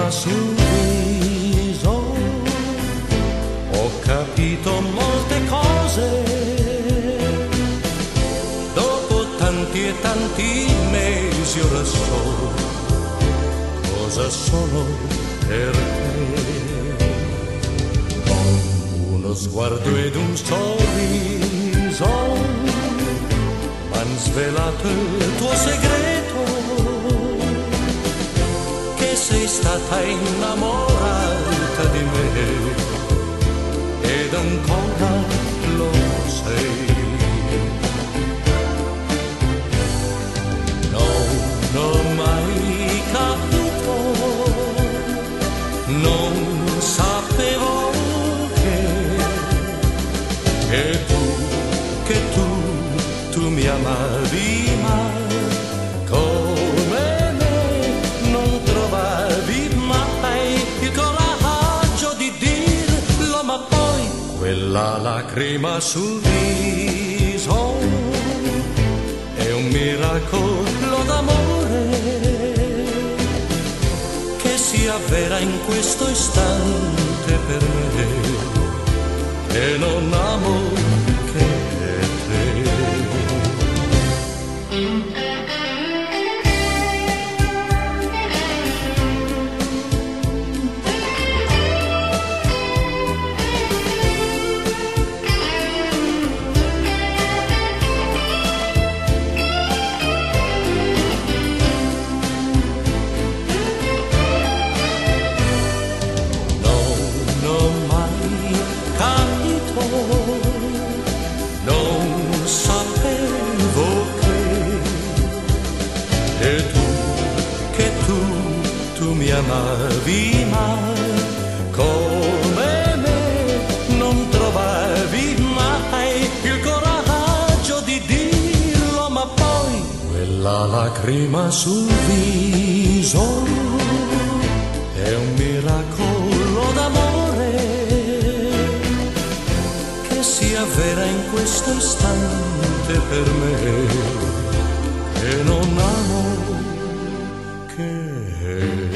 lacrima sul viso, ho capito molte cose, dopo tanti e tanti mesi ora so cosa sono per te. Uno sguardo ed un sorriso m'han svelato il tuo segreto, che sei stata innamorata di me ed ancora lo sei. Non ho mai capito, non sapevo che tu mi amavi, ma come me non trovavi mai il coraggio di dirlo. Ma poi quella lacrima sul viso è un miracolo d'amore che si avvera in questo istante per me, e non amo che te. Non sapevo che tu mi amavi, ma come me non trovavi mai il coraggio di dirlo. Ma poi quella lacrima sul viso è un miracolo d'amore si avvera in questo istante per me, e non amo che